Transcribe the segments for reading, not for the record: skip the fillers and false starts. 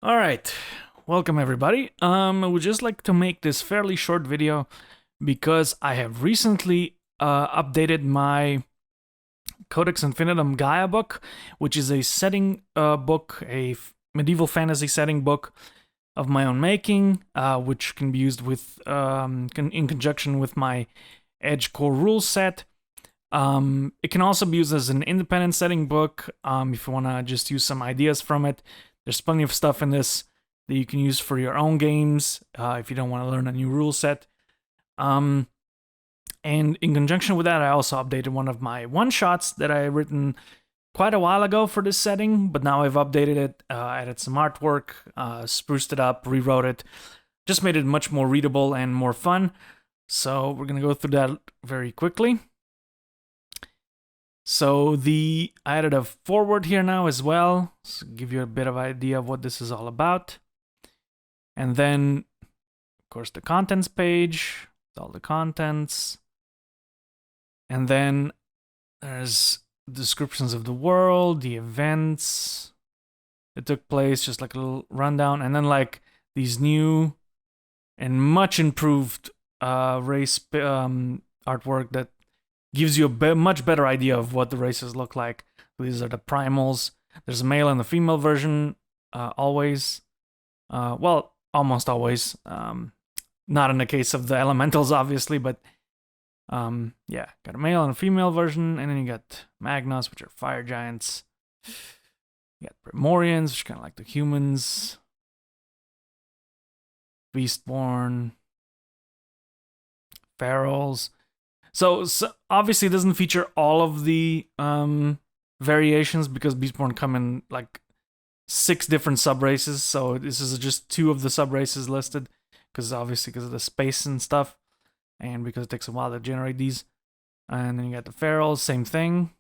All right, welcome everybody. I would just like to make this fairly short video because I have recently updated my Codex Infinitum Gaia book, which is a setting book, a medieval fantasy setting book of my own making, which can be used with in conjunction with my Edge core rule set. It can also be used as an independent setting book if you want to just use some ideas from it. There's plenty of stuff in this that you can use for your own games if you don't want to learn a new rule set. And in conjunction with that, I also updated one of my one-shots that I had written quite a while ago for this setting, but now I've updated it, added some artwork, spruced it up, rewrote it, just made it much more readable and more fun. So we're going to go through that very quickly. So I added a forward here now as well, so give you a bit of idea of what this is all about. And then, of course, the contents page, all the contents. And then there's descriptions of the world, the events that took place, just like a little rundown. And then like these new and much improved race artwork that gives you a much better idea of what the races look like. These are the primals. There's a male and a female version, always. Well, almost always. Not in the case of the elementals, obviously, but yeah, got a male and a female version, and then you got Magnos, which are fire giants. You got Primorians, which are kind of like the humans. Beastborn. Ferals. So obviously it doesn't feature all of the variations because Beastborn come in like 6 different subraces. So this is just 2 of the subraces listed because obviously because of the space and stuff, and because it takes a while to generate these. And then you got the Ferals, same thing.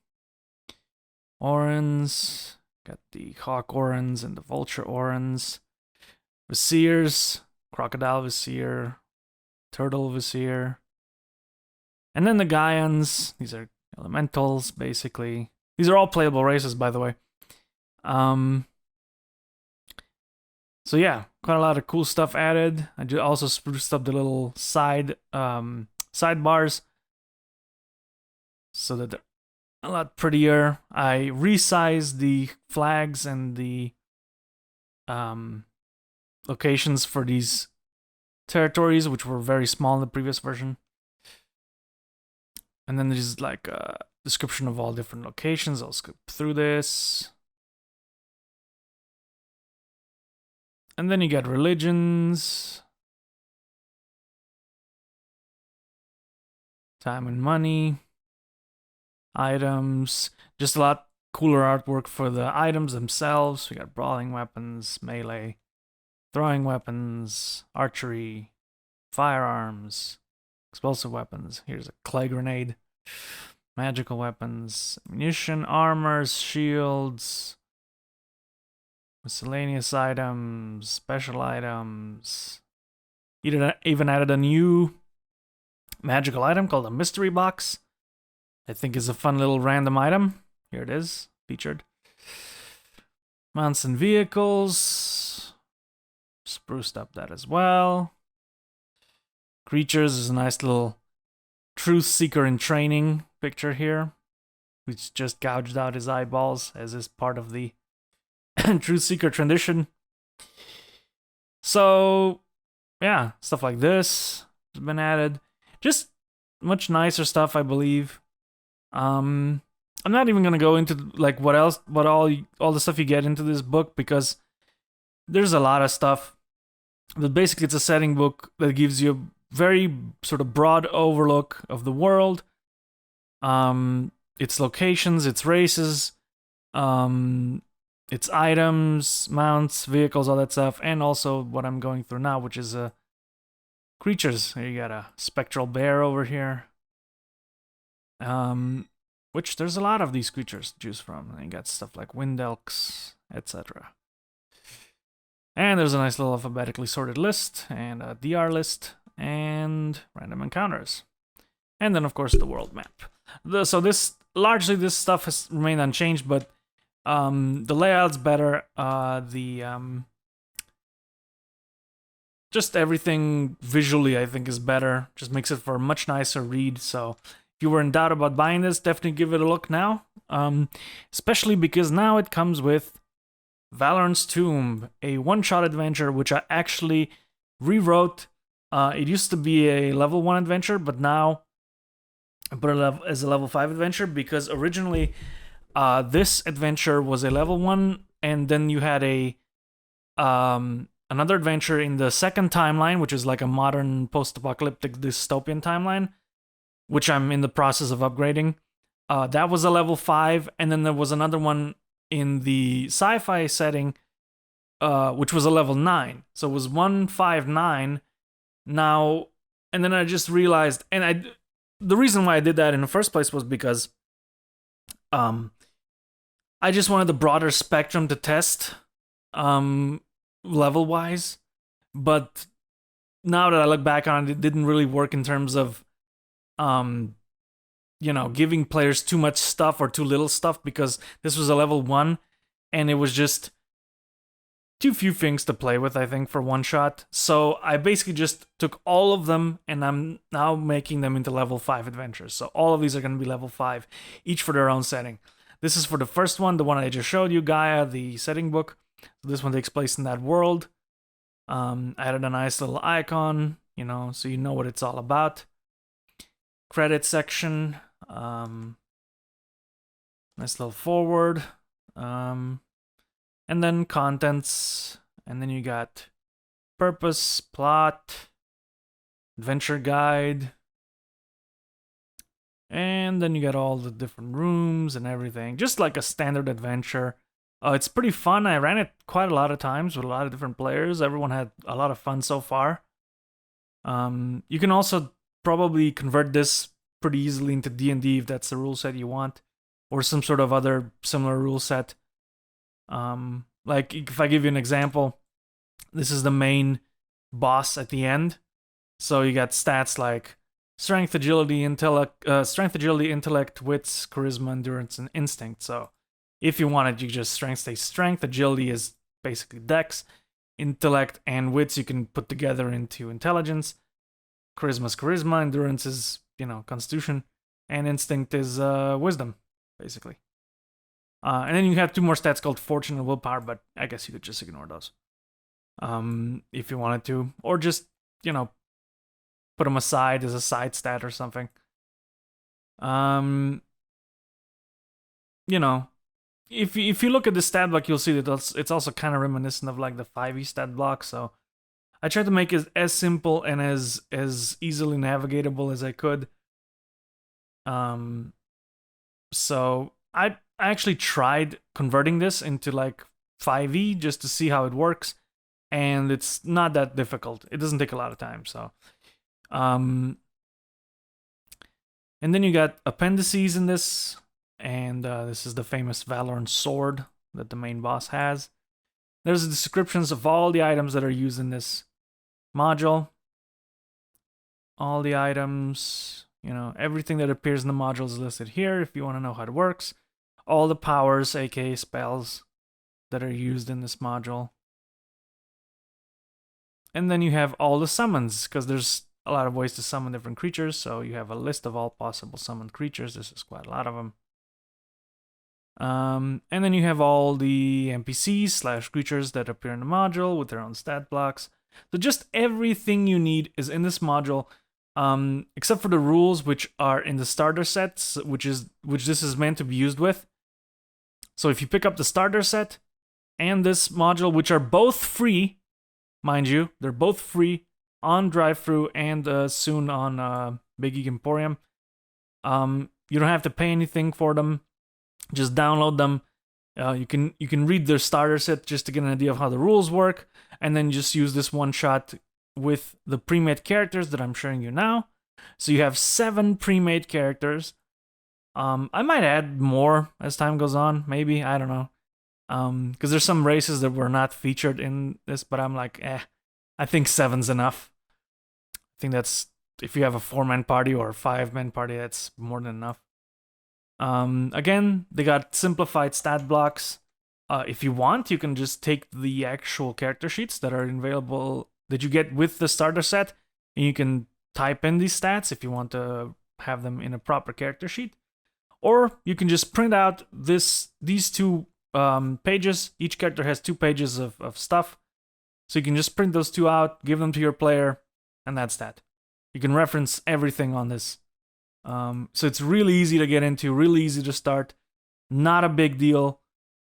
Orans, got the Hawk Orans and the Vulture Orans. Viziers, Crocodile Vizier, Turtle Vizier. And then the Gaians, these are elementals, basically. These are all playable races, by the way. So yeah, quite a lot of cool stuff added. I also spruced up the little sidebars so that they're a lot prettier. I resized the flags and the locations for these territories, which were very small in the previous version. And then there's like a description of all different locations. I'll skip through this. And then you got religions, time and money, items, just a lot cooler artwork for the items themselves. We got brawling weapons, melee, throwing weapons, archery, firearms, explosive weapons. Here's a clay grenade. Magical weapons, ammunition, armors, shields, miscellaneous items, special items. Even added a new magical item called a mystery box. I think is a fun little random item. Here it is, featured. Mounts and vehicles. Spruced up that as well. Creatures is a nice little Truth Seeker in Training picture here, which just gouged out his eyeballs as is part of the Truth Seeker tradition. So yeah, stuff like this has been added. Just much nicer stuff, I believe. I'm not even gonna go into like what all the stuff you get into this book because there's a lot of stuff. But basically, it's a setting book that gives you a very sort of broad overlook of the world, its locations, its races, its items, mounts, vehicles, all that stuff, and also what I'm going through now, which is creatures. Here you got a spectral bear over here, which there's a lot of these creatures to choose from. And you got stuff like wind elks, etc. And there's a nice little alphabetically sorted list and a DR list and random encounters. And then, of course, the world map. So this stuff has remained unchanged, but the layout's better. The just everything visually, I think, is better. Just makes it for a much nicer read. So if you were in doubt about buying this, definitely give it a look now. Especially because now it comes with Valorn's Tomb, a one-shot adventure, which I actually rewrote. It used to be a level 1 adventure, but now I put it as a level 5 adventure because originally this adventure was a level 1, and then you had a another adventure in the second timeline, which is like a modern post-apocalyptic dystopian timeline, which I'm in the process of upgrading. That was a level 5, and then there was another one in the sci-fi setting, which was a level 9. So it was 159 now, and then I just realized, and the reason why I did that in the first place was because I just wanted the broader spectrum to test level-wise, but now that I look back on it, it didn't really work in terms of giving players too much stuff or too little stuff, because this was a level 1 and it was just too few things to play with, I think, for one shot. So I basically just took all of them and I'm now making them into level 5 adventures. So all of these are going to be level 5, each for their own setting. This is for the first one, the one I just showed you, Gaia, the setting book. So this one takes place in that world. I added a nice little icon, so you know what it's all about. Credit section. Nice little forward. And then contents. And then you got purpose, plot, adventure guide. And then you got all the different rooms and everything. Just like a standard adventure. It's pretty fun. I ran it quite a lot of times with a lot of different players. Everyone had a lot of fun so far. You can also probably convert this pretty easily into D&D if that's the rule set you want, or some sort of other similar rule set. Like if I give you an example, this is the main boss at the end. So you got stats like strength, agility, intellect, wits, charisma, endurance, and instinct. So if you wanted, you just stay strength. Agility is basically dex. Intellect and wits you can put together into intelligence. Charisma is charisma. Endurance is, constitution. And instinct is wisdom, basically. And then you have 2 more stats called fortune and willpower, but I guess you could just ignore those. If you wanted to. Or just, put them aside as a side stat or something. If you look at the stat block, you'll see that it's also kind of reminiscent of like the 5e stat block. So I tried to make it as simple and as easily navigatable as I could. So I actually tried converting this into like 5e just to see how it works, and it's not that difficult. It doesn't take a lot of time. So, and then you got appendices in this. And this is the famous Valorn sword that the main boss has. There's descriptions of all the items that are used in this module. All the items, everything that appears in the module is listed here if you want to know how it works. All the powers, aka spells, that are used in this module. And then you have all the summons, because there's a lot of ways to summon different creatures. So you have a list of all possible summoned creatures. This is quite a lot of them. And then you have all the NPCs / creatures that appear in the module with their own stat blocks. So just everything you need is in this module, except for the rules, which are in the starter sets, which this is meant to be used with. So if you pick up the starter set and this module, which are both free, mind you, they're both free on drive-thru and soon on Big Geek Emporium. You don't have to pay anything for them. Just download them. You can read their starter set just to get an idea of how the rules work, and then just use this one shot with the pre-made characters that I'm showing you now. So you have 7 pre-made characters. I might add more as time goes on, maybe, I don't know. Because there's some races that were not featured in this, but I'm like, I think 7's enough. I think that's, if you have a 4-man party or a 5-man party, that's more than enough. Again, they got simplified stat blocks. If you want, you can just take the actual character sheets that are available that you get with the starter set, and you can type in these stats if you want to have them in a proper character sheet. Or you can just print out these two pages. Each character has 2 pages of stuff. So you can just print those 2 out, give them to your player, and that's that. You can reference everything on this. So it's really easy to get into, really easy to start. Not a big deal.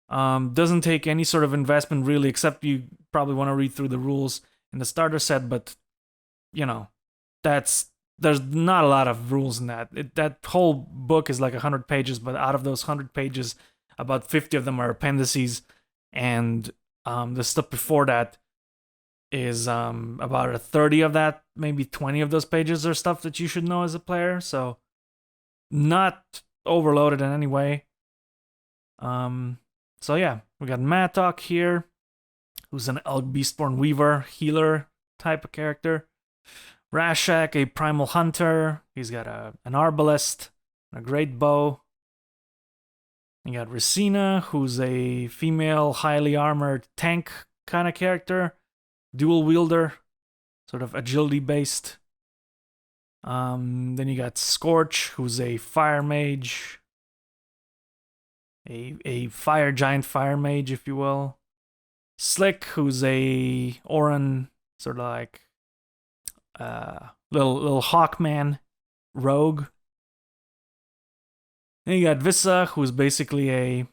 Doesn't take any sort of investment really, except you probably want to read through the rules in the starter set, but you know, there's not a lot of rules in that. That whole book is like 100 pages, but out of those 100 pages, about 50 of them are appendices, and the stuff before that is about 30 of that, maybe 20 of those pages are stuff that you should know as a player, so not overloaded in any way. So yeah, we got Mattock here, who's an Elk Beastborn Weaver, healer type of character. Rashak, a primal hunter. He's got an arbalest, a great bow. You got Racina, who's a female, highly armored tank kind of character. Dual wielder, sort of agility based. Then you got Scorch, who's a fire mage. A fire giant fire mage, if you will. Slick, who's a Oran, sort of like little Hawkman rogue. Then you got Vissa, who's basically a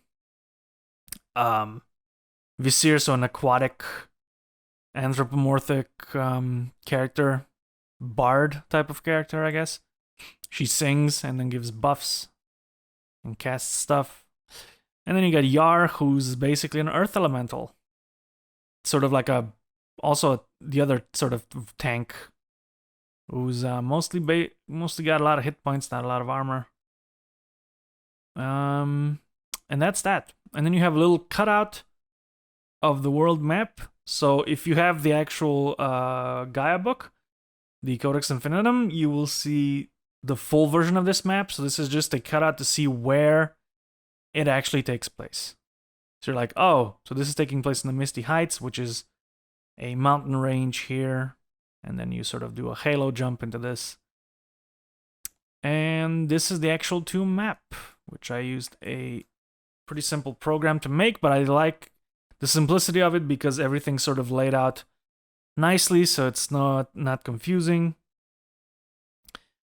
Visir, so an aquatic anthropomorphic character, bard type of character, I guess. She sings and then gives buffs and casts stuff. And then you got Yar, who's basically an earth elemental, sort of like also the other sort of tank, who's mostly got a lot of hit points, not a lot of armor. And that's that. And then you have a little cutout of the world map. So if you have the actual Gaia book, the Codex Infinitum, you will see the full version of this map. So this is just a cutout to see where it actually takes place. So you're like, oh, so this is taking place in the Misty Heights, which is a mountain range here. And then you sort of do a halo jump into this. And this is the actual tomb map, which I used a pretty simple program to make, but I like the simplicity of it because everything's sort of laid out nicely, so it's not confusing.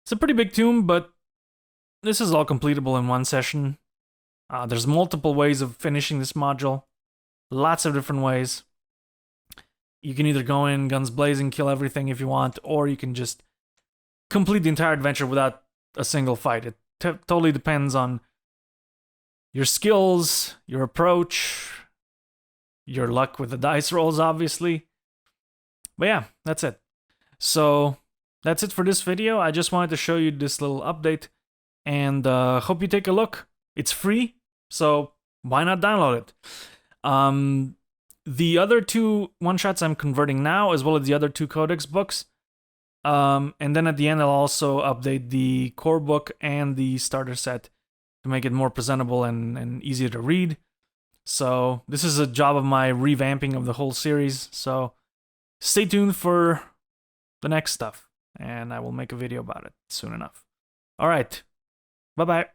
It's a pretty big tomb, but this is all completable in one session. There's multiple ways of finishing this module. Lots of different ways. You can either go in guns blazing, kill everything if you want, or you can just complete the entire adventure without a single fight. It totally depends on your skills, your approach, your luck with the dice rolls, obviously. But yeah, that's it. So that's it for this video. I just wanted to show you this little update, and hope you take a look. It's free, so why not download it? The other 2 one-shots I'm converting now, as well as the other 2 Codex books. And then at the end, I'll also update the core book and the starter set to make it more presentable and easier to read. So this is a job of my revamping of the whole series. So stay tuned for the next stuff, and I will make a video about it soon enough. All right. Bye-bye.